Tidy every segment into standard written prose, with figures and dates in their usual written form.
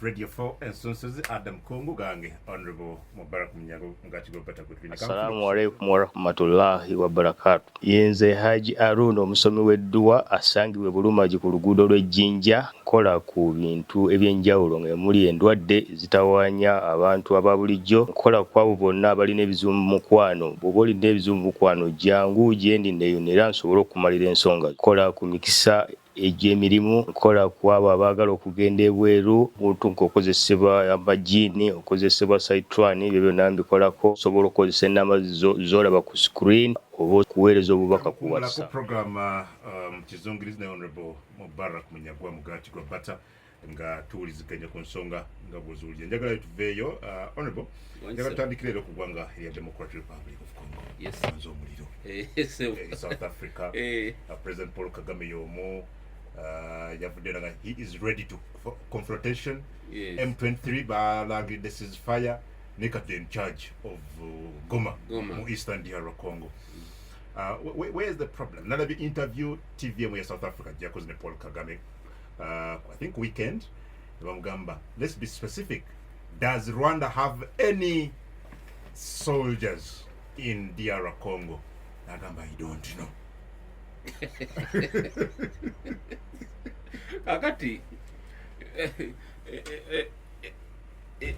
Radio 4 ensonga Adam Congo gange Honorable Mubarak Munyago Mgachi Gopata Kutwini. Assalamu alaikum wa rahmatullahi wa barakatuh. Yenze Haji Aruno omusomi w'edduwa asangibwe Bulumagi ku luguudo lw'Ejjinja kola ku bintu ebyenjawulo ng'emuli endwadde zitawaanya abantu ababulijjo kola kwabo bonna abalina ebizibu mu mukwano bw'oba olina ebizibu mu mukwano jangu gyendi neeyonera nsobole okumalira ensonga kola ku mikisa egy'emirimu kola kwabo abaagala okugenda ebweru muntu nk'okozesebwa amajiini okozesebwa saitwani ebyo byonna mbikolako sobola okukozesa ennamba z'olaba ku screen oba okuweereza obubaka ku WhatsApp. Program Kizungirizi ne Honorable Mubarak Munyagwa Mugachi Gwabata nga tuwuliziganya ku nsonga nga bw'ozuulira njagala tuveeyo Honorable njagala tutandikire era ku ggwanga erya Democratic Republic of Congo. Yes. Omuliro. South Africa. President Paul Kagame y'omu he is ready to confrontation. Yes. M23 balangridde ceasefire nekadde in charge of Goma. Mu Eastern DR Congo. Where is the problem? Nalabye interview TVM ya South Africa jakoze ne Paul Kagame I think weekend bamugamba let's be specific, does Rwanda have any soldiers in DR Congo? Nagamba I don't know. Akati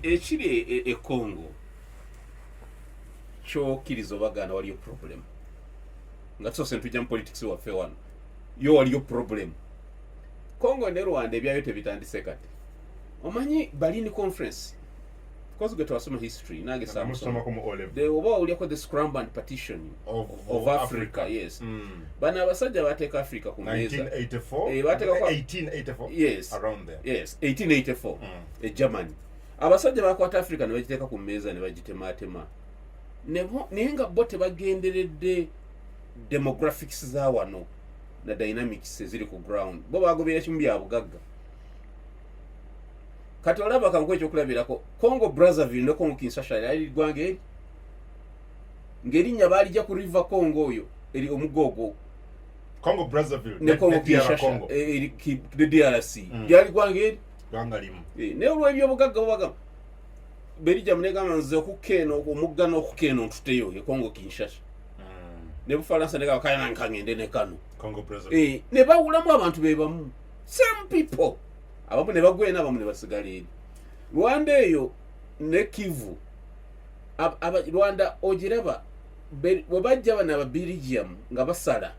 ekiri e Congo kyokiriza bagana waliyo problem nga tusose ntujja mu politics waffe wano yo waliyo problem. Congo ne Rwanda ebyayo tebitandise kati omanyi Berlin conference because we twasoma history nage the oba uliako the scramble and partition of Africa. Yes. Bana abasajja bateka Africa ku meza 1984 1884 yes around there. Yes 1884 Germany abasajja bakwata Africa ne bagiteka ku meza ne bagitematema nenga bote bagenderedde demographics za wano na dynamics ziri ku ground bo bagobera kimu bya bugagga kati olaba kanko ekyo kulabirako Congo Brazzaville ne Congo Kinshasa yali gwange ngerinnya balijja ku River Congo oyo eri omugogo Congo Brazzaville ne Congo Kinshasa eri DRC yali gwange gangalimu ne olwo ebyo bugagga bubaga berija munegama nze okukeno omugga n'okukeno ntuteyo e Congo Kinshasa ne Bufalansa ne kakayana nkangende ne kano Congo Brazzaville ne bawulamu abantu bebamu same people abamu ne bagwena abamu ne basigala eri Rwanda eyo ne Kivu Rwanda ogiraba bwe bajja bana aba Belgium nga basala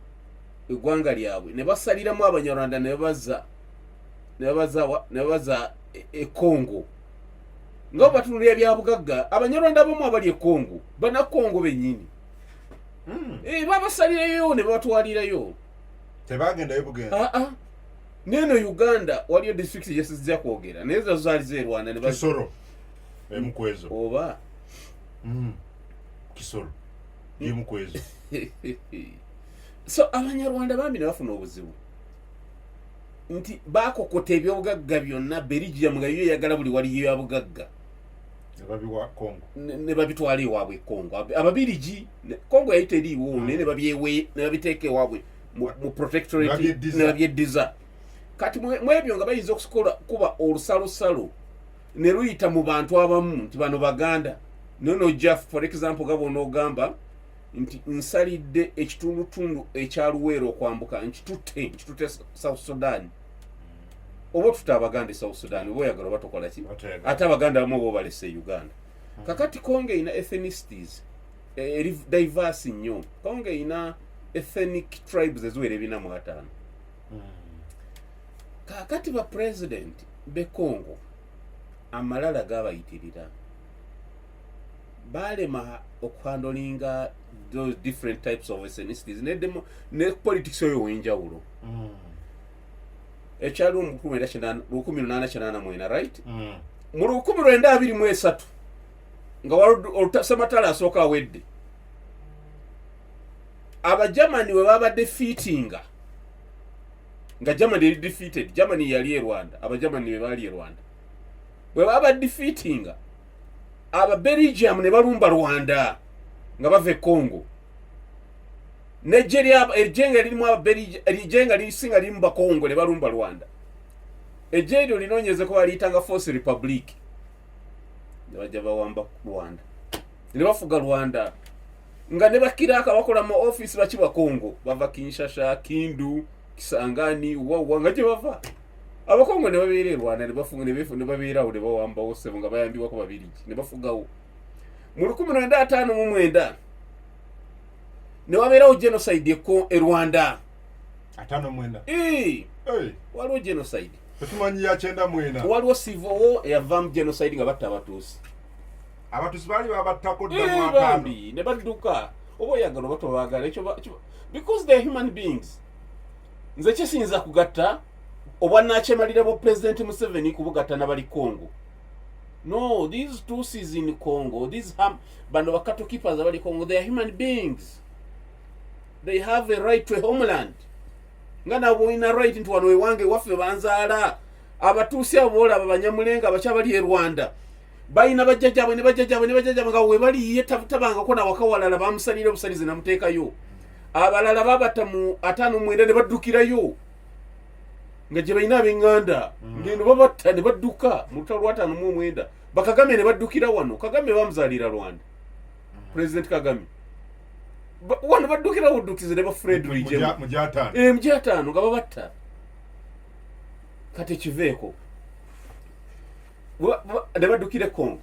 eggwanga lyabwe ne basaliramu Abanyarwanda ne babaza e Congo nga batunulira ebya bugagga Abanyarwanda abamu abali e Congo bana Congo bennyini babasalirayo ne batwalirayo tebagenda yobugenda neno Uganda waliyo district jesizja kwogera nezo zali ze Rwanda ne Kisoro emukwezo oba Kisoro emukwezo so Abanyarwanda bambi ne bafuna obuzibu nti bakokota ebyobugagga byonna Belgium nga yo yagala buli waliyo ya bugagga ababiwa Congo ne babitwala ewaabwe Congo ababirigi Congo yayiteriiwo ne babyewe ne babiteeka ewaabwe mu protectorate ne babyeddiza kati mwebyo nga bayinza okusokola kuba olusalosalo ne luyita mu bantu abamu nti bano Baganda nono Jeff for example gabo n'ogamba nti nsalidde ekitundutundu ekyaluweero okwambuka nkitutte South Sudan oba tuta Abaganda South Sudan oba oyagala batokola ki ate Abaganda abamu oba balese Uganda kakati Congo ina ethnicities diverse nnyo Congo ina ethnic tribes eziwera 405 kakati ba president be Congo amalala gabayitirira balema okuhandolinga those different types of ethnicities ne politics oyo wenjawulo ekyali mu 1889 right mu 1923 nga Sematala asooka awedde aba Germany we baba defeatinga nga Germany yali defeated Germany yali e Rwanda aba Germany we bali e Rwanda we baba defeatinga aba Belgium ne balumba Rwanda nga bave Congo Nigeria ejenga lirimu aba Belgium ejenga lisinga limu ba Congo ne balumba Rwanda ejeeryo linoonyeze ko baliyitanga Force Republic ne bajja bawamba Rwanda ne bafuga Rwanda nga ne bakiraka bakola mu office bakiba Congo bava Kinshasa Kindu Kisangani wawa nga gye bava abakongo ne babeera Rwanda ne bafunga ne babeerawo ne bawambawo sebo nga bayambibwa ko Babirigi ne bafugawo mu 1959 ne wabeerawo genocide e Rwanda 59 waliwo genocide tumanyi ya 99 waliwo civil war eyavamu genocide nga batta abatuusi bali babattako ddamu bambi ne badduka oba oyagala oba tobaagala ekyo because they are human beings nze kyesinza kugatta obwannakyemalira bwa President Museveni kubugatta n'abali Congo. No, these Tutsis in Congo, these bano bakato keepers abali Congo, they are human beings. They have a right to a homeland. Nga nabo ina right into wano ewange waffe banzaala abatuusi abola abanyamulenga abakyabali e Rwanda bayina bajjajjabwe ne bajjajjabwe nga we bali yetabanga na wakawalala bamusalira obusalize namuteekayo abalala babatta mu 59 ne baddukirayo nga gye bayina ab'enganda ngendo babatta ne badduka mu lutalo lwa 59 bakagame ne baddukira wano Kagame bamuzaalira Rwanda President Kagame wano baddukira buddukize ne ba Fred Rwigema mujatano nga babatta kati kiveeko ne baddukire Congo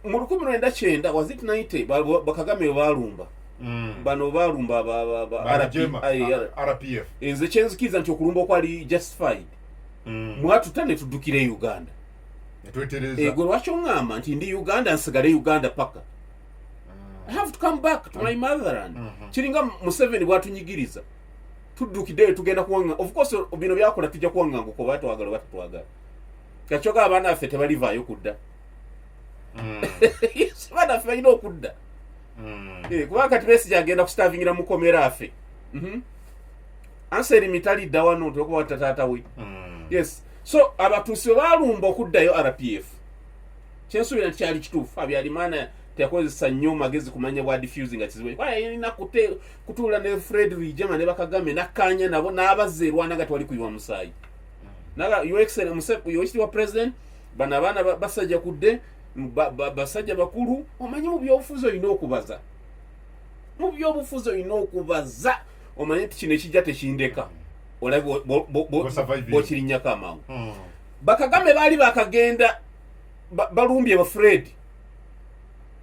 mu 1990 was it 90 bakagame balumba bano balumba RPF nze kyenzikiza nti okulumba okwali justified mwatutane tuddukire Uganda gwe lwaki oŋŋamba nti ndi Uganda nsigale Uganda paka I have to come back to my motherland kiringa Museveni bwatunyigiriza tuddukiddeyo tugenda kuwaŋŋa of course bino byakola tujja kuwaŋŋanga ko batwagala batatwagala kakyoka abaana affe tebalivaayo kudda abaana affe balina okudda kubanga kati Besigye agenda kustavingira mukomera affe Anseri mitali dda wano tokuba tataata we yes so abatuusi bwe balumba okuddayo RPF kyensuubira nti kyali kituufu Habyarimana teyakozesa nnyo magezi kumanya bwa diffusing nga kizibu yalina kutuula ne Fred Rwigema ne Bakagame nakkaanya nabo n'abazza e Rwanda nga twali kuyiwa musaayi naga your excellence wa president bana abaana basajja kudde basajja bakulu omanyi mu byobufuzi olina okubaza omanyi nti kino ekijja tekindeka olabe bw'okirinyako amangu Bakagame baali bakagenda balumbye ba Fred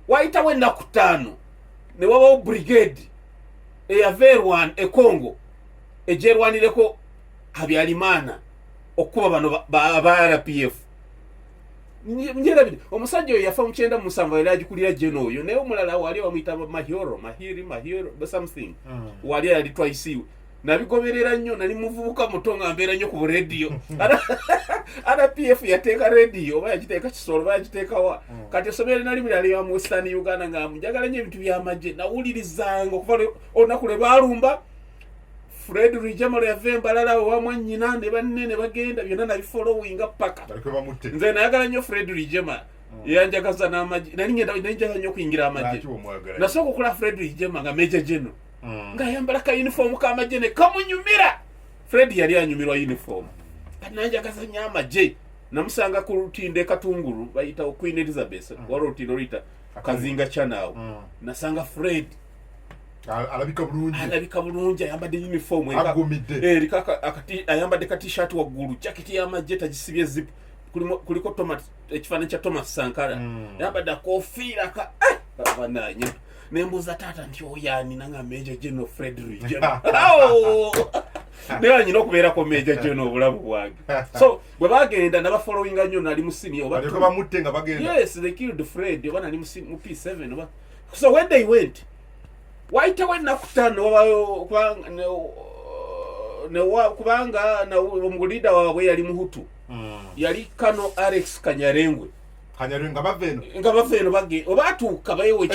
wayitawo ennaku 5 ne wabawo brigade eyava e Congo egyerwanireko Habyarimana okuba bano ba RPF njerabide omusajja oyo yafa mu 97 era agikulira jeno oyo naye omulala wali bamuyita mahiro something wali yali twaisiwe nabigoberera nnyo nali muvubuka muto nga mbeera nnyo ku radio RPF yateeka radio oba yagiteeka kisolo oba yagiteekawa kati esomero nali mulali wa mu Western Uganda nga njagala nnyo ebintu by'amagye nawulirizanga okuva olunaku lwe baalumba Fred Rwigema yava embalala wamu nnyina ne banne ne bagenda byonna nabifollowinga paka nze nayagala nnyo Fred Rwigema yanjagaza n'amagye nali njagala nnyo okuyingira amagye nasooka okukola Fred Rwigema nga Major General ng'ayambala ka uniform k'amagye ne kamunyumira Fred yali anyumirwa uniform kati nanjagaza nnyo amagye namusanga ku lutinde Katungulu bayitawo Queen Elizabeth wali olutindo luyita Kazinga Channel nasanga Fred alabika bulungi ayambadde uniform ayambadde ka t-shirt waggulu jacket y'amagye tagisibye zip kuliko ekifaananyi kya Thomas Sankara ayambadde akofiira abananya nembuuza taata nti oyaani nanga Major General Fred Rwigema naye nyina okubeerako Major General obulamu bwange so bwe bagenda nabafollowinga nnyo nali mu senior yes they killed Fred oba nali mu P7 oba so when they went wayitawo ennaku 5 kubanga omulida waabwe yali muhutu yali Kano Alex Kanyarengwe nga bava eno obaatuuka bayewo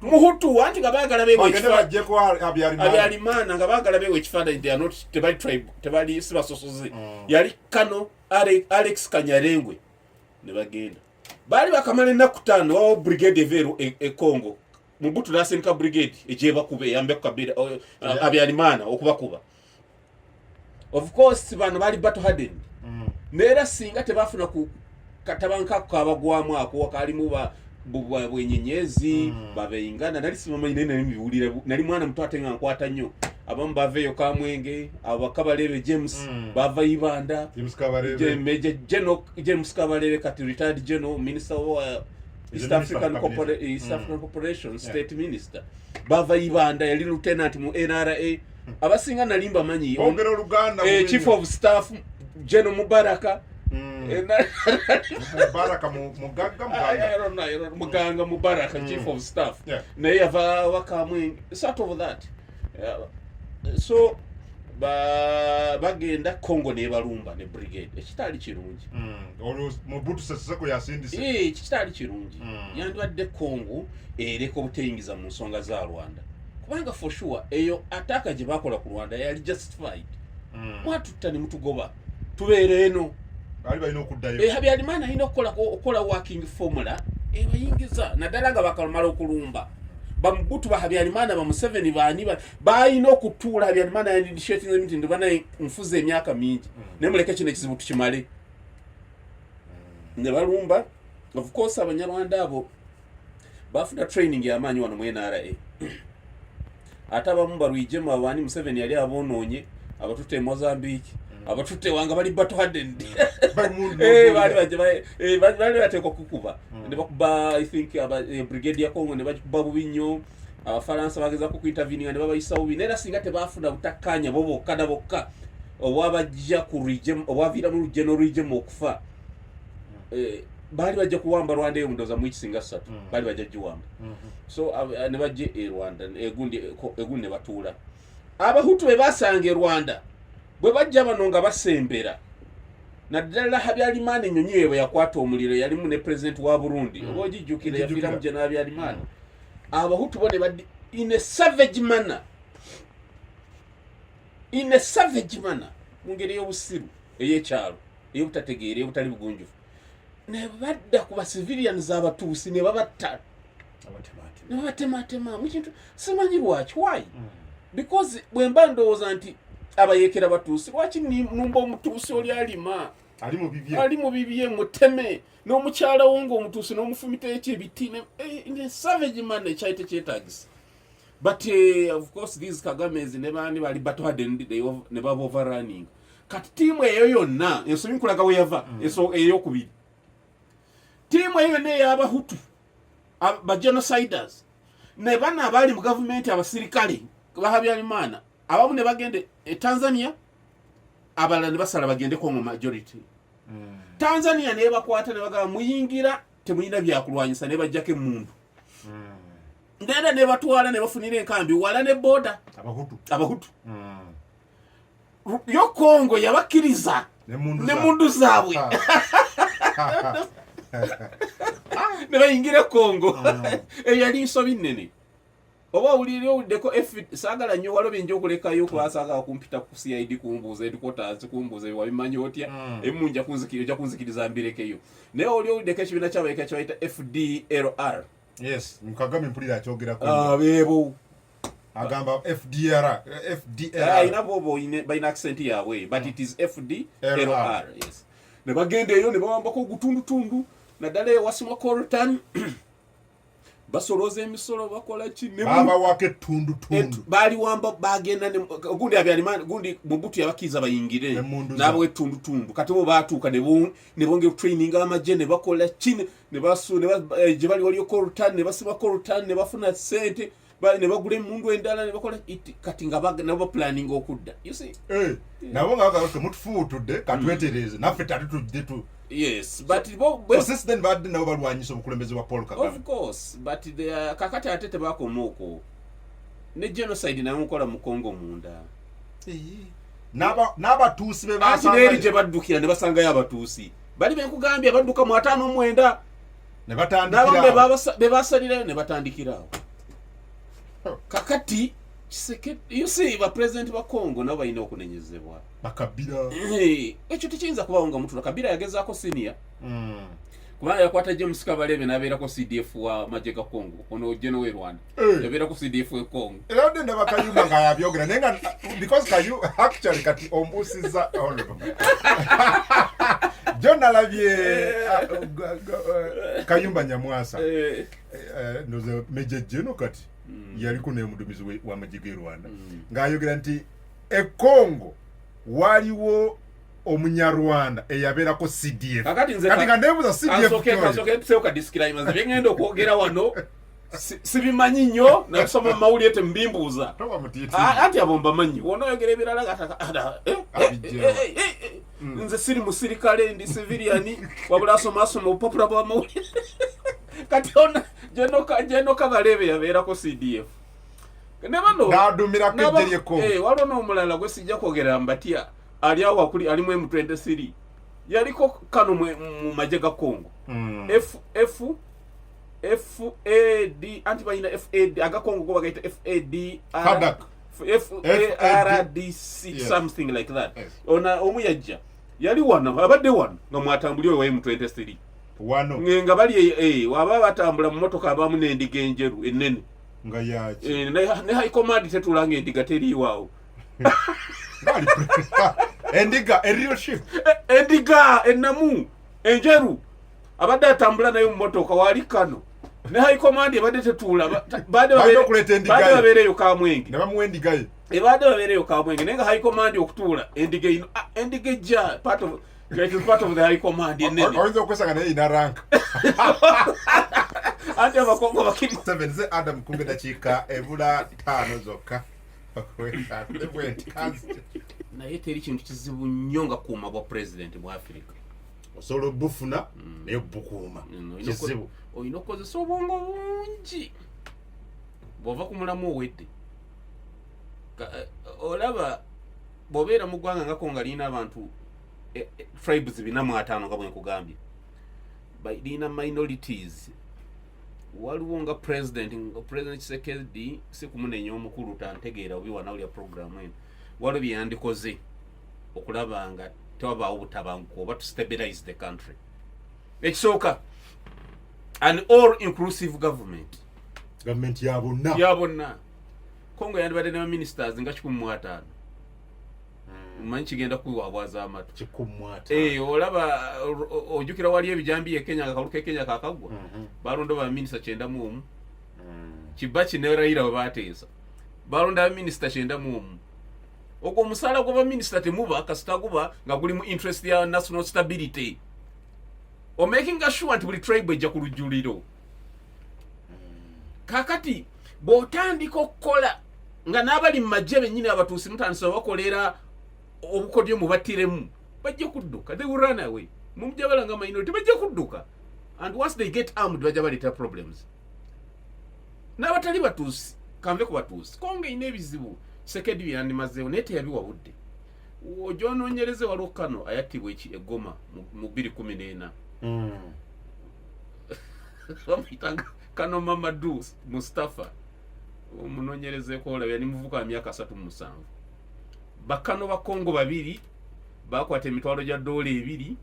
muhutu anti nga baagala beewo Habyarimana nga baagala beewo ekifaananyi tebali tribe tebali sibasosoze yali Kano Alex Kanyarengwe ne bagenda baali bakamala ennaku 5 wawo brigade eveeru e Congo Mubutu nasindika brigade egyebakube yambe kukabira Habyarimana okubakuba of course bano bali battle hardened neera singa tebafuna ku katabanka kabagwamu ako kalimu bwenyenyezi babeyingana nali simamanyi nene biwulira nali mwana muto ate nga nkwata nnyo abamu baveeyo Kamwenge Kabalebe James bava Ibanda James Kabalebe kati retired general minister of East African Corporation State Minister bava Ibanda yali lieutenant mu NRA abasinga nalimba manyi chief of staff General Mubaraka Muganga Mubaraka chief of staff naye yava Wakamwenge sort of that so bagenda Congo ne balumba ne brigade ekitali kirungi Mobutu Seseko yasindise ekitali kirungi yandwadde Congo ereko buteyingiza mu nsonga za Rwanda kubanga for sure eyo ataka gye bakola ku Rwanda yali justified mwatutta ne mutugoba tubeere eno bali balina okuddayo Habyarimana alina okukola working formula ebayingiza naddala nga bakamala okulumba bamubutu ba Habyarimana ba Museveni baani balina okutuula Habyarimana yandisheting meeting ndibana nfuze emyaka mingi naye muleke kino ekizibu tukimale ne balumba of course abanyarwanda abo bafuna training y'amaanyi wano mu NRA ate abamu balwijemu abaani Museveni yali abonoonye abatutte Mozambique abatutte wanga bali batwaddendi bali bateekwa kukuba ne bakuba I think brigade ya Congo ne bakuba bubi nnyo abafalansa bagezaako kuintervene ne babayisa bubi neera singa tebaafuna butakkaanya bo bokka na bokka obwabajja ku region obwaviira mu regional region okufa bali bajja kuwamba Rwanda eyo mundoza mu kisinga 3 bali bajja jiwamba so ne bajje Rwanda egundi ne batuula abahutu be basange Rwanda bwe bajja bano nga basembera naddala Habyarimana ennyonyi bwe yakwata omuliro yali mu ne president wa Burundi obojijjukira yafiira mu jena Habyarimana abahutu bo ne badde in a savage manner mu ngeri y'obusiru ey'ekyalo ey'obutategeera ey'obutali bugunjufu ne badda ku civilians abatuusi ne babatta ne babatematema mu kintu simanyi lwaki why because bwe mba ndowooza nti Abayekera batuusi lwaki numba omutuusi oli alima ali mu bibye muteme n'omukyala wo ng'omutuusi n'omufumita ekyebiti ne savage man ekyaite kyetagisa but of course these Kagamezi ne bandi bali batwaddendi ne baba overrunning kati tiimu eyo yonna ensobi nkulaga we yava eyokubiri tiimu eyo yonna ey'abahutu ba genociders ne bana abali mu gavumenti abasirikale ba Habyarimana abamu ne bagende Tanzania abalala ne basala bagende Congo majority Tanzania ne bakwata ne bagaba muyingira temuyina byakulwanyisa ne bajjako emundu ndenda ne batwala ne bafunira enkambi wala ne border abahutu yo Congo yabakiriza ne mundu zaabwe ne bayingira Congo eyali nsobi nnene oba uliddeko saagala nnyo walobe nja okulekayo kubasaaga kumpita ku CID kumbuuza headquarters kumbuuza wabimanyi otya emu nja kunzikiriza mbirekeyo naye oliddeko ekibiina ky'Abayekera kyebayita FDLR yes Kagame mpulira akyogerako beebo agamba FDLR inabo bayina accent yaabwe but it is FDLR yes ne bagenda eyo ne bawambako ogutundutundu naddala ewasimwa Coltan basoloza emisolo bakola ki ne baba wake tundu bali wamba bagenda ne gundi Habyarimana gundi Mobutu yabakiza bayingire nabo tundu kati bo batuuka ne bonge training amaje ne bakola ki ne basu ne je bali waliyo Coltan ne basiba Coltan ne bafuna sente ne bagula emundu endala ne bakola kati nga nabo planning okudda you see nabo nga bagaruke mutufuutudde katwetereze naffe tatutudde tu yes but since then bad nabo balwanyisa obukulembeze bwa Paul Kagame of course but the kakati atete bakomoko ne genocide na mukola mu Congo munda n'abatuusi be basanga ati je baddukira ne basanga y'abatuusi bali benkugambye badduka mu 59 ne batandikira be basalira ne batandikira kakati you see ba president ba Congo nabo balina okunenyezebwa bakabira ekyo tekiyinza kubawo nga mutu Kabila yagezaako senior kubanga yakwata James Kabalebe n'abeerako CDF wa majega Congo ono General we Rwanda yabeerako CDF we Congo era ndenda bakayumba nga yabyogera nenga because kayu actually kati ombusiza John alabye Kayumba Nyamwasa noze Major General Kati yali kuna mudumizi wa majige Rwanda ngayogera nti Congo waliwo omunyarwanda eyabeerako CDF kati nga nebuuza CDF kasoke tuseoka disclaimers byengenda okwogera wano sibimanyi nnyo nakusoma mu mawulire tembimbuuza anti abo mbamanyi wona oyogera ebirala gataka nze siri musirikale ndi civilian wabula asoma obupapula bwa mawulire kati ona jeno kabalebe yabeerako CDF nebano nadumirako ejjeryeko waliwo n'omulala gwe sijja kwogera mbatya ali awo akuli ali mu M23 yaliko kano mu maje ga Congo FAD anti bayina FAD aga Congo go bagaita FAD FARDC something like that ona omuyajja yali wana abadde wana nga mwatambuli wa M23 wano nga bali waba batambula mu motoka abamu n'endiga enjeru ennene nga yaki ne high command tetulanga endiga teri waawo endiga real ship endiga ennamu enjeru abadde atambula nayo mu motoka wali kano ne high command abadde tetula bade babeereyo kamwenge ne bamuwa endiga ye ebadde babeereyo kamwenge nenga high command okutula endiga ino endiga ejja part of the high command enene oyinza okwesanga naye ina rank ate abakongo bakiri 7 ze Adam kumbe dakiika ebula 5 zokka naye teri kintu kizibu nnyo nga kuuma bwa president mu Africa osobola obufuna naye bukuuma kizibu olina okukozesa obwongo bungi bw'ova ku mulamu owedde olaba bw'obeera mu ggwanga nga Congo liina abantu tribes 405 nga bwe nkugambye liina minorities waliwo nga president Tshisekedi si kumunenya omukulu tantegeera obi wana olya programu eno waliwo byeyandikoze okulaba nga tewabaawo butabanguko oba to stabilize the country ekisooka an all inclusive government ya bonna Congo yandibadde ne ministers nga 15 manyi kigenda kuwabwaza amatu 15 olaba ojukira wali ebijambi Kenya nga kaluke Kenya kakagwa barondo ba minister 91 Kibachi ne Raila bateesa baronda minister 91 ogwo musala gwa minister temuba kasitaguba nga guli mu interest ya national stability o making sure nti buli tribe ejja kulujuliro kakati botandika okukola nga n'abali mu majje bennyini abatuusi mutandisa bakolera obukodyo mubatiremu bajja kudduka they will run away mumujabala nga minority bajja kudduka and once they get armed bajja baleta problems n'abatali batuusi kanve ku batuusi Kongo ine ebizibu Tshisekedi yandimazeewo naye teyabiwabudde ojonoonyereze waliwo kano ayattibwa Goma mu 2014 bamuyitanga Kano Mamadou Mustafa omunoonyerezeeko olaba yali muvuka wa myaka 37 bakano ba Congo babiri bakwata emitwalo gya $2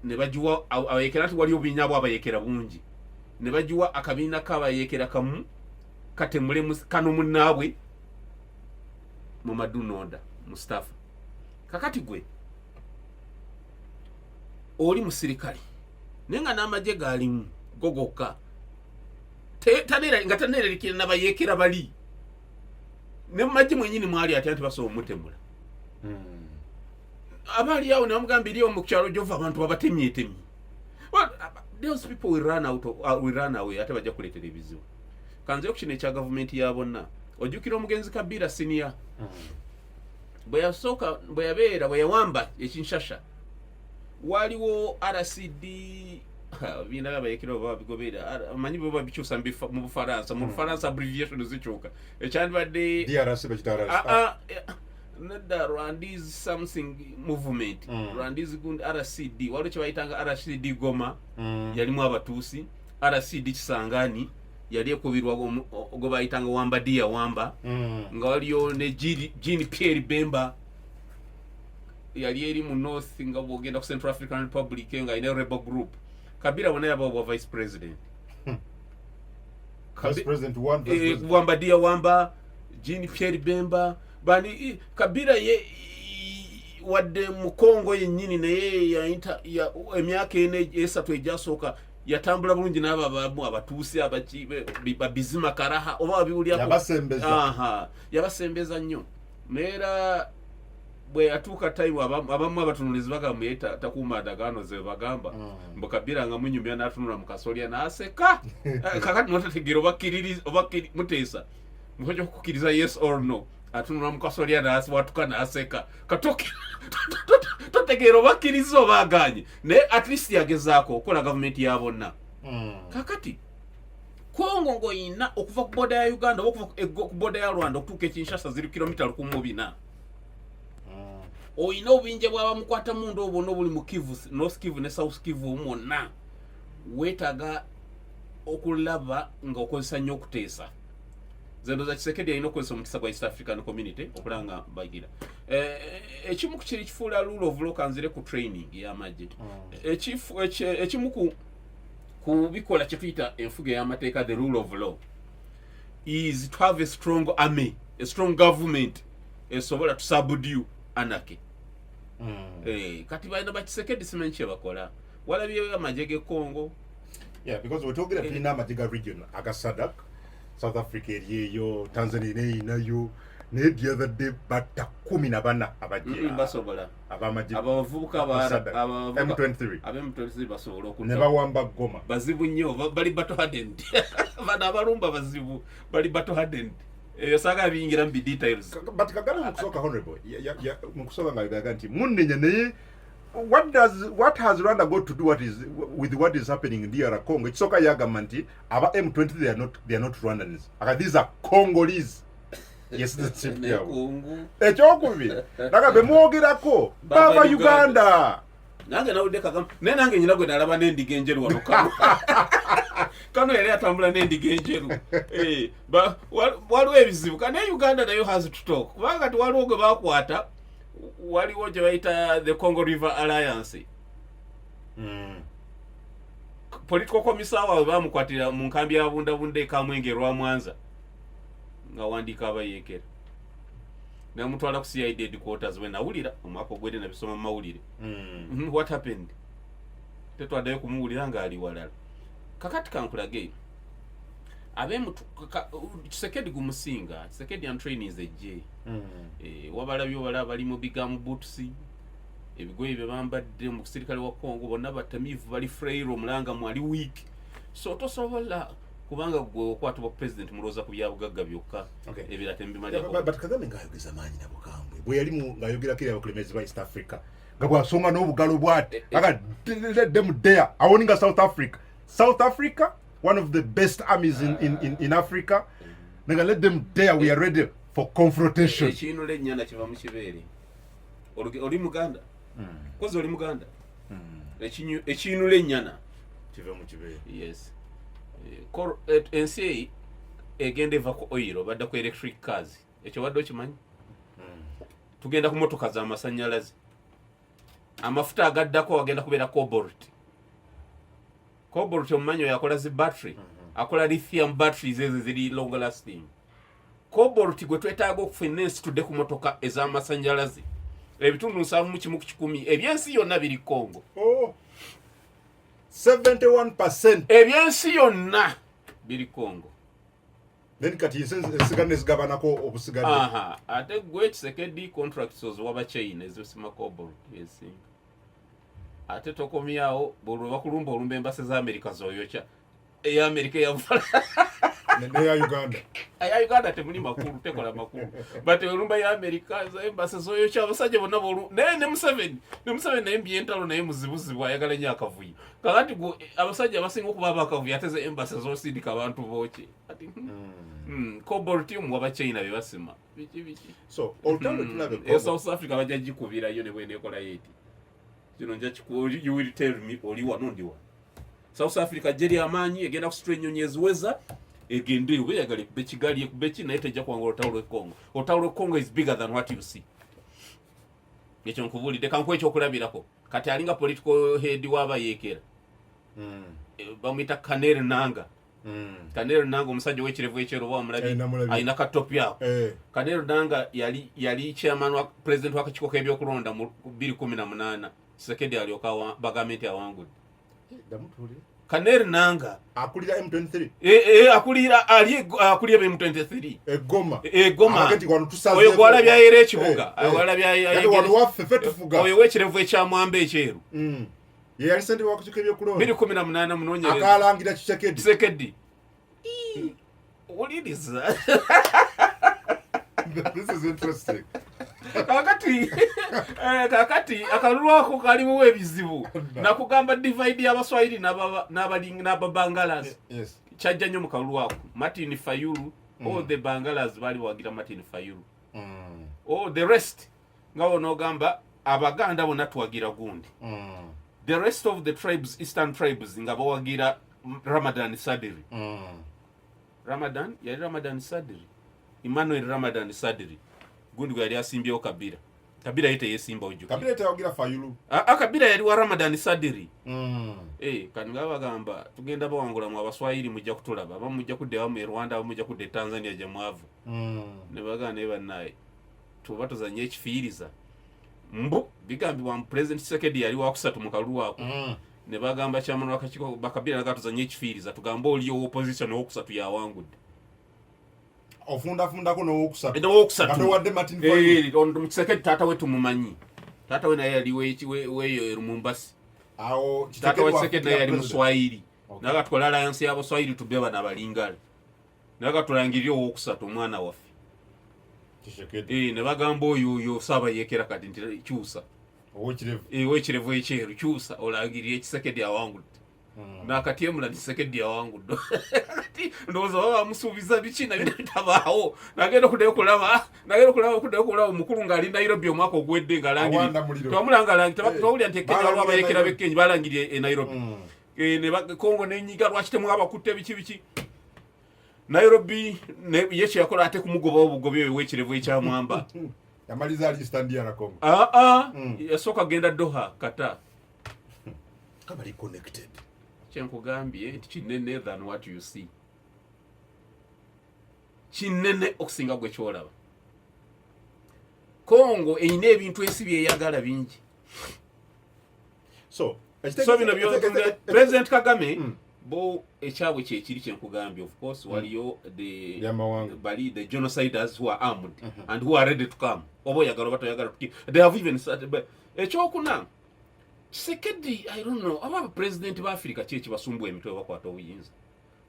ne bajiwa Abayekera nti wali obubiina bw'Abayekera bungi ne bajiwa akabiina k'Abayekera kamu katemule Kano munnaabwe Mamadou Nonda Mustafa kakati gwe oli musirikale nenga n'amagye gaalimu gogoka tanera n'Abayekera bali ne majje mwenyini mwali ati basobola mutemula abali yawo namugambira yo mu kyalo jova abantu babatemye those people will run away ate bajja kuletera ebizibu kanze okukino ekya government ya bonna ojjukira omugenzi Kabila senior bwe yabeera bwe yawamba ekinshasha waliwo RCD bina Abayekera baba bigobera amanyi baba bikyusa mu Bufaransa mu Bufaransa abbreviation zikyuka ekyandibadde DRC bakitara nada Rwandese something movement Rwandese gund RCD waliwo kyebayitanga RCD Goma yalimu abatuusi RCD Kisangani yali ekubirwa ogwo bayitanga Wamba Dia Wamba nga waliyo ne Jean Pierre Bemba yali eri mu north nga bwogenda ku Central African Republic nga ine rebel group Kabila wana yaba vice president Wamba Dia Wamba Jean Pierre Bemba bani Kabila ye wadde mu Congo yennyini naye emyaka ene esatu ejasooka yatambula bulungi n'abo abamu abatuusi babizima karaha oba wabiwulyako yabasembeza nnyo neera bwe yatuuka time abamu abatunulizi bagamba ye takuuma ndagaano ze bagamba mbukabira nga munyumya n'atunula mu kasolya n'aseka kakati notategeera oba muteesa mukoja okukkiriza yes or no atunula mu kasolya n'asiwatuka n'aseka totegeera oba kkiriza oba agaanye naye at least yagezaako okukola gavumenti ya bonna kakati Congo ng'oyina okuva ku boda ya Uganda oba okuva ku boda ya Rwanda okutuuka e Kinshasa ziri kilomita 104 oyina obuyinja bw'abamukwata munda obwonna obuli mu Kivu, North Kivu ne South Kivu mwonna weetaaga okulaba nga okozesa nnyo okuteesa zendo za Kisekedi alina okukozesa omukisa gwa East African Community okulanga bagira ekimu ku kiri kifuula rule of law kanzire ku training y'amagye ekimu ku bikola kye tuyita enfuga y'amateeka the rule of law is to have a strong army, a strong government esobola to subdue anarchy. Kati balina bakisekedi simanyi kye bakola walabye amagye g'e Congo. Yeah, because we're talking about Namadiga region, Agasadak, South Africa, yo, Tanzania, nayo, ne the other day, but takumi na bana abaje. Basobola. Abamaje. Abavubuka M23. M23 basobola okuta. Never wamba goma. Bazibu nnyo, bali battle hardened. Bana abalumba bazibu, bali battle hardened. Yosaga bingira mbi details. But kagana mukusoka honorable. Ya mukusoka ngabigaga nti munenya naye what has Rwanda got to do with what is happening in DR Congo? It's okay Yagamanti, about M23 they are not Rwandans. These are Congolese. Yes, that's it. Echokubi. Naga bemwogirako baba Uganda. Nange nawudde kagamba naye nange nyina gwe nalaba n'endiga enjeru wano kano yali atambula n'endiga enjeru waliwo ebizibu kane Uganda nayo has to talk kubanga tiwaliwo gwe bakwata waliwo gye bayita the Congo River Alliance. Political commissar wawe bamukwatira mu nkambi ya bundabunda ekamwenge lwa Mwanza nga wandika Abayekera namutwala ku CID headquarters we nawulira omwaka ogwedde nabisoma mu mawulire. What happened? Tetwaddayo kumuwulira nga ali walala. Kakati kankulage abemutu Kisekedi gumusinga Kisekedi and training is ejje wabalabyo bala bali mu bigamu bootusi ebigoye bye bambadde mu kusirikale wa Congo bonna batamivu bali frail omulanga mwali weak so tosobola kubanga gwe okwata ba president muloza ku byabugagga byokka ebirate mbimali but Kagame ngayogeza manyi na bukambwe bwe yali mu ngayogera kiri abakulembeze ba East Africa nga bwasonga n'obugalo bwate aga them there awoninga South Africa one of the best armies in Africa. Nega let them there. We are ready for confrontation. Echinule nyana kiva mu kibeere. Oli Muganda. Kozi oli Muganda. Echinule nyana kiva mu kibeere. Yes. NCA egende va ku oil badda ku electric cars. Ekyo wadde okimanyi? Tugenda ku motoka za masanyalazi. Amafuta agaddako agenda kubeera cobalt. Cobalt omumanyo yakola zi battery akola lithium batteries ezo ziri long lasting. Cobalt gwe twetaaga okufinance tudde ku motoka ez'amasanjalazi ebitundu 7.1 ebyensi yonna biri Congo. 71% ebyensi yonna biri Congo. Then kati sigane zigabanako obusigadde. Ate gwe Kisekedi contracts waba China ezosima Cobalt yesinga. Ate tokomyawo bulu bakulumba olumba embase za America zoyocha eya America yavala ya Uganda Uganda temuli makulu tekola makulu but olumba ya America za embase zoyocha abasajja bonna bolu ne Museveni naye mbyentalo naye muzibuzibu ayagala nya akavuyo kakati go abasajja basinga okuba bakavuyo ateze embase zo sindika abantu boche ati Cobalt waba China bebasima biki so olutalo tunabe South Africa bajaji kubira yo ne bwene ekola yeti. You will tell me oli wano ndi wa South Africa jeri amanyi egenda ku strain nyezweza egende we yagale bechigali kubechi na ete jakwa ngolo Congo. Otawlo Congo is bigger than what you see. Yecho nkuvuli de kanko echo kulabirako. Kati alinga political head wa Abayekera. Bamwita Kanere Nanga. Kanero Nanga omusajja w'ekirevu ekyeru bamulabi alina katop yako. Kanero Nanga yali chairman wa president wa kakiiko k'ebyokulonda mu 2018. Tshisekedi alyoka bagamente awangudde. Kanero Nanga akulira M23 akulira M23 Goma akati kwano tusaze oyo gwalabya era ekibuga oyo w'ekirevu ekyamwamba ekyeru ye yali sente wakukyuka ebyokulonda 2018 munoonyereza akalangira Tshisekedi uliriza this is interesting kakati akalulu ako kalimu ebizibu nakugamba divide y'abaswahili n'ababangalas kyajja nnyo mu kalulu ako Martin Fayulu all the bangalas bali wagira Martin Fayulu all the rest nga onogamba abaganda bonna tuwagira gundi the rest of the tribes, eastern tribes nga bawagira Ramadan Sadiri Ramadan Sadiri Emmanuel Ramadan Sadiri gundi yali asimbyewo Kabila yete yesimba ojo Kabila yete wagira Fayulu Kabila yali wa Ramadan Sadiri kannga bagamba tugenda bawangula mu abaswahili mujja kutulaba abamu mujja kudde mu Rwanda abamu mujja kudde Tanzania jamwavu ne bagana eba naye tuba tuzanye ekifiiriza mbu bigambibwa mu president Tshisekedi yali wakusatu mu kalulu ako ne bagamba chairman wakakiiko Bakabila nagatuzanye ekifiiriza tugamba oli opposition wokusatu yawangudde ofundako n'owokusatu wadde Martin Fayulu Tshisekedi taata we tumumanyi taata we naye yali weyo Lumumbasi awo taata we Tshisekedi naye yali muswahili naga tukola alliance y'abaswahili tubeba n'abalingale naga tulangirye owokusatu omwana waffe ne bagamba oyo Abayekera kati nti kyusa ow'ekirevu ekyeru kyusa olangirye Tshisekedi awangudde nakati emula Tshisekedi awangudde ndowooza baba bamusuubiza biki nabyo bitabaawo nagenda kulaba omukulu ng'ali Nairobi omwaka ogwedde ng'alangirye tewulira nti Kenya waliwo Abayekera b'Ekenya balangirye e Nairobi ne Congo n'enyiga lwaki temu abakutte biki Nairobi ye kyeyakola ate kumugobawo obugobi oyo w'ekirevu ekyamwamba yamaliza ali standia na Congo yasooka genda Doha Kata kabali connected kyenkugambye nti kinene than what you see kinene okusinga gwe kyolaba Congo eyina ebintu ensi byeyagala bingi so bino President Kagame bo ekyabwe kyekiri kyenkugambye of course waliyo the genociders who are armed and who are ready to come oba oyagala oba toyagala they have even started ekyokuna Tshisekedi I don't know aba president ba Africa kyeki basumbuwa emitwe bakwata obuyinza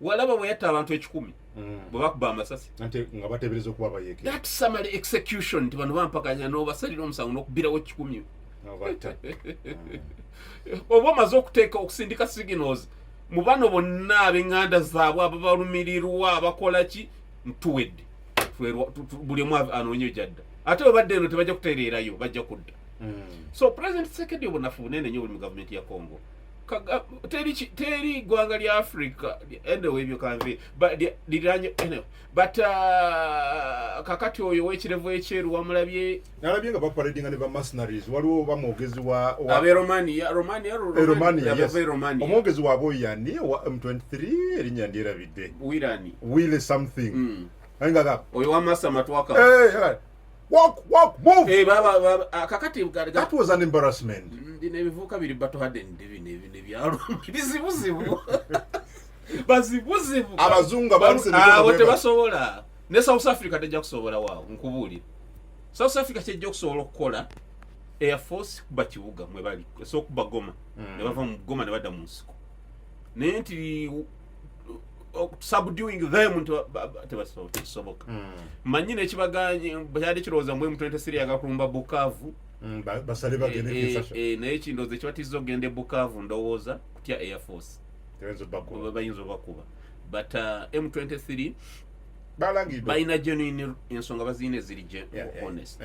walaba bwe yatta abantu 10 bwe bakuba amasasi ante nga batebereza okuba Abayekera that summary execution nti bano bampakanya n'obasalira omusango n'okubirawo 10 oba maze okuteeka okusindika signals mu bano bonna ab'enganda zaabwe ababalumirirwa abakola ki ntuwedde buli omu anoonye jadda ate bwe badde eno tebajja kutereerayo bajja kudda so President Tshisekedi obunafu bunene nnyo buli mu gavumenti ya Congo teri ggwanga lya Africa anyway ebyo kanve but kakati oyo w'ekirevu ekyeru wamulabye nalabye nga baparadinga ne ba mercenaries waliwo bamwogezi wa Romania omwogezi waabwe oyo yani wa M23 erinnya ndyerabidde Wile something nga oyo wamasa matwaka walk move kakati that was an embarrassment nebivuka biri bato hadde ne byalo bizibuzibu bazibuzibu abazungu abo tebasobola ne South Africa tejja kusobola waawo nkubulira South Africa tejja kusobola okukola Air Force kuba kibuga mwe bali so kuba Goma ne bava mu Goma ne badda mu nsiko naye nti subduing them tebasoboka manyine ekibaganye byali kirowooza mu M23 yagakulumba Bukavu basale bagende kisasha naye ekindoze kibatiza ogende Bukavu ndowooza kutya Air Force bayinza bakuba but M23 bayina genuine ensonga bazine ziri honest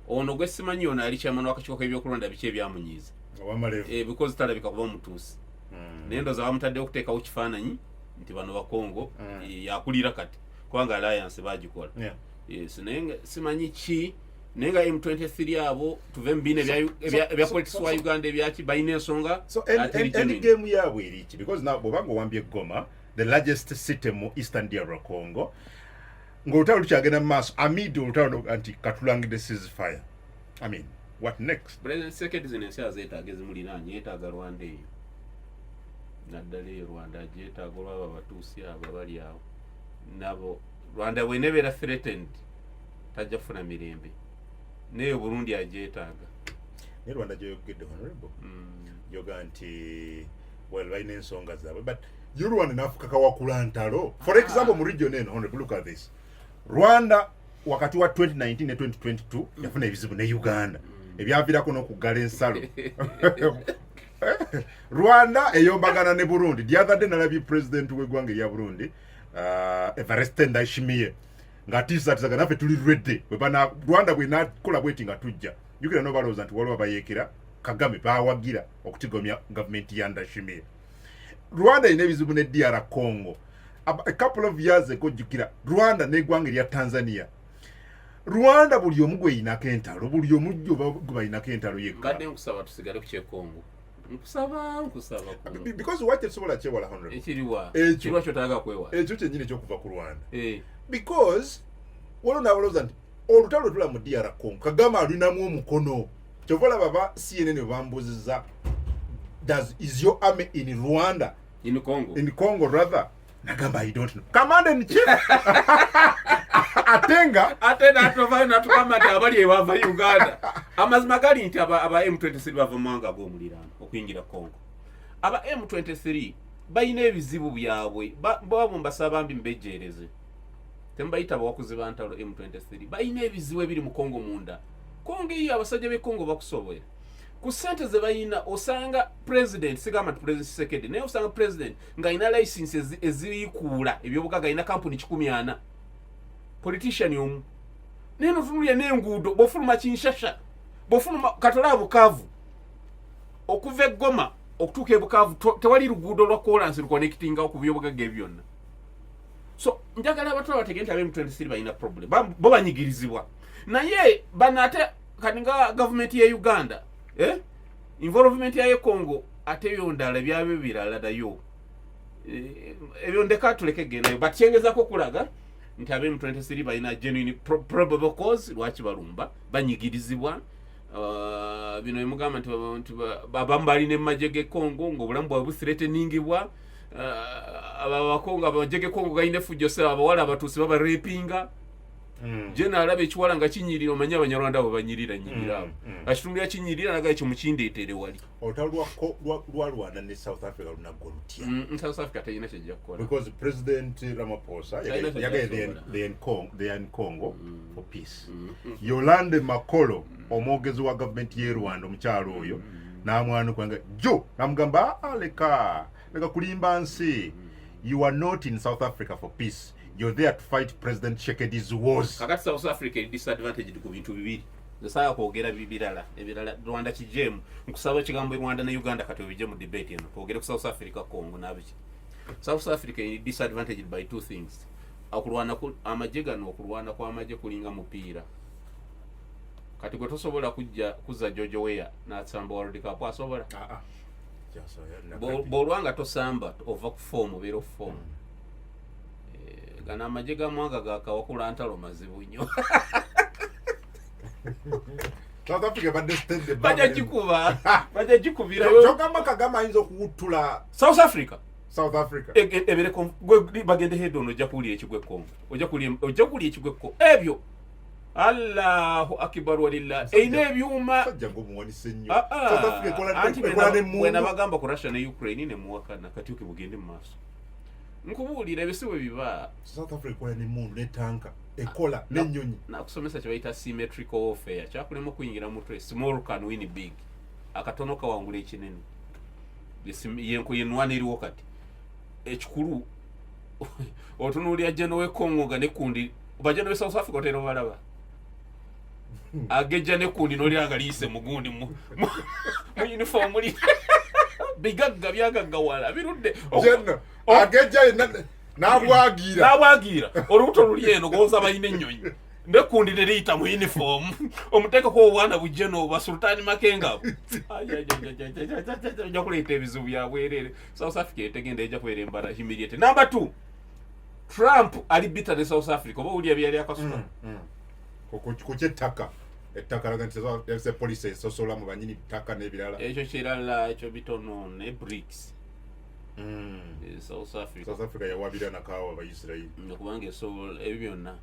ono gwe simanyi ono ali chairman w'akakiiko k'ebyokulonda biki ebyamunyiiza because talabika kuba mutuusi naye ndowooza bamutaddewo okuteekawo kifaananyi nti bano ba Congo yakulira kati kubanga alliance bagikola yes naye simanyi ki naye nga M23 abo tuve mbine ebya politics wa Uganda ebyaki bayina ensonga so any game yabwe eriki because now bobanga wambye Goma the largest city mu Eastern DR Congo. Ngolutalo lukyagenda mu maaso amid olutalo anti katulangidde ceasefire. I mean, what next? President Sekedi zino ensi azeetaaga ezimuliraanye yeetaaga Rwanda eyo. Naddala eyo Rwanda agyetaaga olwabo abatuusi abo bali awo. Nabo Rwanda bw'enebeera threatened tajja kufuna mirembe. Neyo Burundi agyetaaga. Ne Rwanda gy'oyogedde honorable. Yoga nti well balina ensonga zaabwe but you Rwanda nafuka kawakula ntalo. For example mu region eno honorable look at this. Rwanda wakati wa 2019 ne 2022 yafuna ebizibu ne Uganda. Ebyavirako n'okuggala ensalo. Rwanda eyombagana ne Burundi. The other day nalabye president w'eggwanga erya Burundi Evariste Ndayishimiye ng'atiisatizaga naffe tuli ready bwebana Rwanda bw'enaakola bweti nga tujja jjukira n'obalowooza nti waliwo Abayekera Kagame baawagira okutigomya gavumenti ya Ndayishimiye. Rwanda erina ebizibu ne DR Congo. A couple of years ago jjukira Rwanda n'eggwanga erya Tanzania. Rwanda buli omu gweyinako entalo buli omujjo bayinako entalo yekka. Kadde nkusaba tusigale ku ky'Ekongo. Nkusaba because what esobola kyewala honorable ekiriwa ekiriwa kyotaaga kwewala ekyo kyennyini ekyokuva ku Rwanda because waliwo n'abalowooza nti olutalo tula mu DR Congo Kagame alinamu omukono kyova olaba ba CNN bambuuzizza is your army in Rwanda in Congo rather nagamba I don't know Commander in Chief atenga atovayo natukamati abali ebava Uganda amazima gali nti aba M23 bava mawanga ag'omuliraano okuyingira Congo. Aba M23 balina ebizibu byabwe babo mbasaba bambi mbejjeereze tembayita bawakuzi ba ntalo M23 balina ebizibu ebiri mu Congo munda. Congo iyo abasajja b'e Congo bakusobera ku ssente ze balina osanga president sigamba nti president Sekedi naye osanga president ng'alina license eziyikuula ebyobugagga alina kampuni 140 politician omu neno tunulya n'enguudo bw'ofuluma Kinshasa bw'ofuluma Katola Bukavu okuva e Goma okutuuka e Bukavu tewali luguudo lwa kolansi luconnectinga ku byobugagga byonna. So njagala abatwala bategente abe M23 balina problem bo banyigirizibwa naye banate kati nga government ya Uganda involvement ya Congo ate yondala byabe birala dayo ebyo ndeka tuleke genayo batyengezako kulaga nti abe M23 balina genuine probable cause lwaki balumba banyigirizibwa bino emugamba nti abamu balina emmagye g'e Congo ng'obulamu bwabwe buthreateningibwa abakongo abamagye Congo galina effujjo se abawala abatuusi babarepinga je nalaba ekiwala nga kinyirira omanya Abanyarwanda abo banyirira nyirira akitundu ya kinyirira naga ekyo mukindeetere wali olutalo lwa Rwanda ne South Africa lunaggwa lutya. South Africa teyina kyejja kukola because President Ramaphosa they in Congo for peace. Yolande Makolo omwogezi wa gavumenti y'e Rwanda omukyalo oyo n'amwanukanga jo namugamba leka kulimba nsi you are not in South Africa for peace. You're there to fight President Sekedi's wars. Kakati South Africa disadvantage ku bintu bibiri. Zasaya kwogera ebirala Rwanda kijemu nkusaba ekigambo Rwanda ne Uganda kati obije mu debate eno kwogera ku South Africa Congo nabiki. South Africa is disadvantaged by two things. Okulwana ku amagye gano okulwana kwa amagye kulinga mupiira. Kati gwe tosobola kuza George Weah n'asamba World Cup asobola. Bolwanga tosamba ova ku form obeera form. Gana amagye gamwanga gakawakula ntalo mazibu nnyo. South Africa badde bajja jikubira chokamba Kagame ayinza okuwuttula South Africa ebere bagende head ono ojja kuwulira ekigwe Congo ojja kuwulira ekigwe Congo ebyo Allahu akbar walillah eina ebyuma sajja ngomuwanise nnyo South Africa ekola ne mundu wena bagamba ku Russia ne Ukraine ne muwakana kati uke bugende mu maaso nkubuulira ebisibo biba South Africa ekola ne mundu ne tanka ekola n'ennyonyi nakusomesa kye bayita symmetrical warfare kyakulema okuyingira mu tre small can win big akatono kawangula ekinene yenkuyenwana eriwo kati ekikulu otunuulira jeno w'e Congo nga nekundi bajeno w'e South Africa otera obalaba agejja nekundi n'oliranga liyise mugundi mu uniform li bigagga byagaggawala birudde agejja n'abwagira olubuto luli eno gwoza balina ennyonyi ndekundi neriyita mu uniform omuteekako obwana bujjeno oba sultani makenga ojja kuleeta ebizibu byabwerere. South Africa etegenda ejja kubeera embala humiliated. Number 2, Trump ali bitter ne South Africa oba owulira byali akasuka kukyettaka ettaka laga nti se police esosola mu banyini ttaka n'ebirala ekyo kirala ekyo bitono ne BRICS. South Africa yawabira nakaawa abaisirairi okubanga esobola ebyo byonna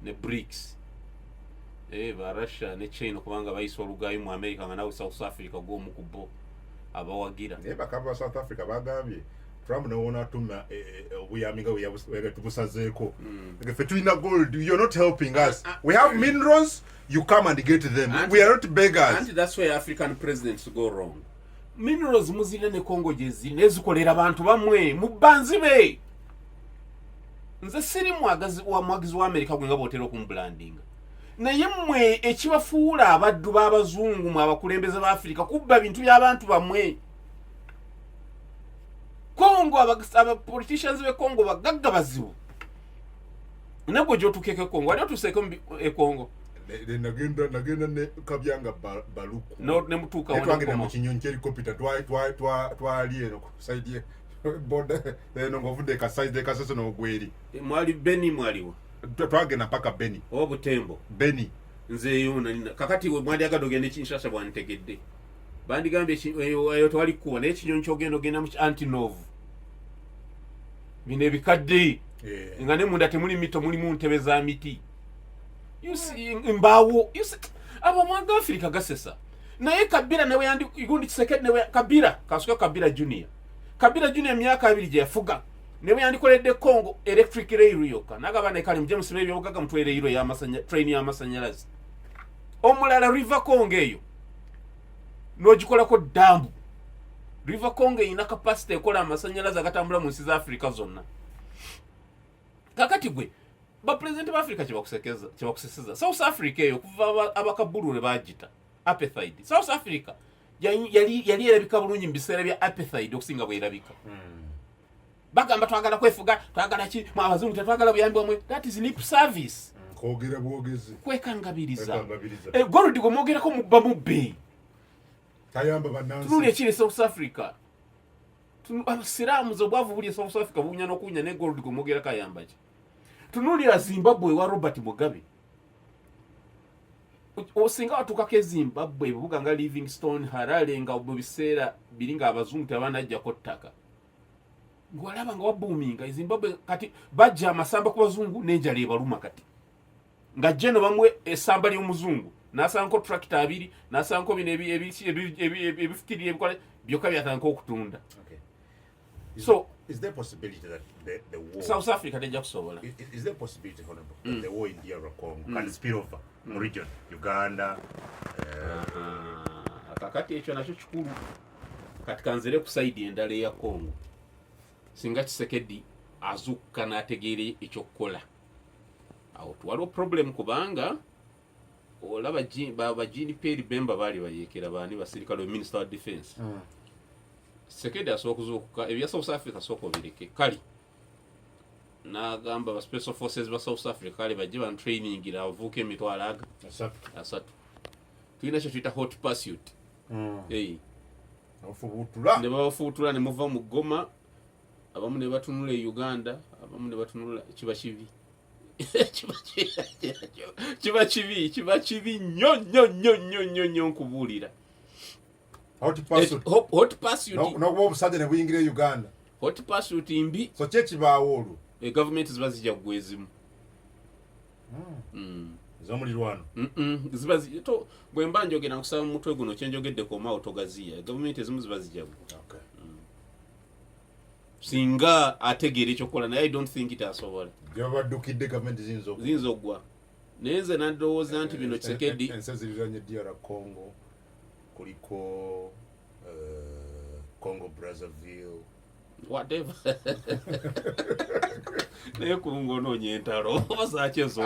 ne BRICS ba Russia ne China okubanga bayisa olugayi mu America nga nawe South Africa gw'omu ku bo abawagira. Naye bakaba South Africa bagambye Trump nawona atuma obuyamiga bwe tubusazeeko ffe tulina gold, you're not helping us. We have minerals, you come and get them. We are not beggars. And that's where African presidents go wrong. Minerals muzina ne Congo jezi nezikolera abantu bamwe mu banzi be. Nze siri mwagizi wa America gwe nga botera okumbrandinga. Naye mmwe ekibafuula abaddu b'abazungu mu abakulembeze ba Africa kubba bintu by'abantu bamwe. Congo aba politicians be Congo bagagga bazibu. Nabwo jotukeke Congo ali otuseke e Congo. Nagenda ne kabyanga baluku no ne mutuka wano mu kinyonyi helicopter twali eno side border eno ngovude ka side ka soso no gweri mwali Beni mwaliwo twagenda paka Beni obutembo Beni nze yona kakati we mwali agadogende kinshasha bwantegedde bandigambye eyo twali kuwa naye kinyonyi kyogenda mu Antinov bine bikadde nga ne munda temuli mito muli mu ntebe za miti. You see, mbawo, you see, aba mwanga Afrika gasesa. Naye Kabila nawe yandi igundi Tshisekedi nawe Kabila, kasuka Kabila Junior. Kabila Junior myaka 2 je yafuga. Nawe yandi koledde Congo electric rail yoka. Nagaba ne kali James Bebe yogaga mutwere yiro ya masanya train ya masanyalazi. Omulala River Congo eyo. Nojikola ko dambu. River Congo ina capacity ekola amasanyalazi agatambula mu nsi za Afrika zonna. Kakati gwe ba president ba Africa chibakuseseza South Africa eyo kuva abakabulule bagita apartheid. South Africa yali erabika bulungi mu biseera bya apartheid okusinga bwerabika. Bagamba twagala kwefuga twagala ki mu abazungu twagala buyambi omwe. That is lip service. Kwogera bwogezi kwekangabiriza gold gomogera ko mubba mubbe tayamba banansi tunule chile South Africa abasiramu zobwavu buli South Africa bunya nokunya ne gold gomogera kayamba ki tunulira Zimbabwe wa Robert Mugabe osinga watukake Zimbabwe buga nga Livingstone Harare nga obubiseera biringa abazungu tabanajja kottaka ngwalaba nga wabuminga Zimbabwe kati bajja amasamba ku bazungu nenja leba luma kati nga jeno bamwe esamba lyo muzungu nasanko tractor 2 nasanko bine ebifitiri ebikola byoka byatanko okutunda. Okay. So is there possibility that the war South Africa deja kusobola is there possibility honorable that the war in DR Congo can spill over region Uganda kakati ekyo nakyo kikulu kati kanzere ku side endala ya Congo singa Tshisekedi azukka nategeere ekyo kukola awo tuwaliwo problem kubanga olaba ba GNP bemba bali bayekera bani basirikale minister of defense Tshisekedi asokuzuka ebya South Africa soko bireke kali nagamba ba special forces ba South Africa kali bajiba training ira avuke emitwalo aga asatu tuina kyo twita hot pursuit ofubutula ne bafutula ne muva mu Goma abamu ne batunula Uganda abamu ne batunula kiba kibi kiba kibi nyo nkubulira hot pursuit no obusajja ne buyingira Uganda hot pursuit imbi so kye kibaawo olwo government zibazijja kugwezimu zomulirwano zibazi to bwe mbanje ogenda kusaba mutwe guno kyenjogedde ko ma autogaziya government ezimu zibazijja okay singa ategere ekyokola naye I don't think it asobola jabadukidde government zinzogwa neze nadowooza nti bino Tshisekedi ensaziranye DR Congo kuliko Congo Brazzaville whatever naye kulungo noonye entalo oba saakyezo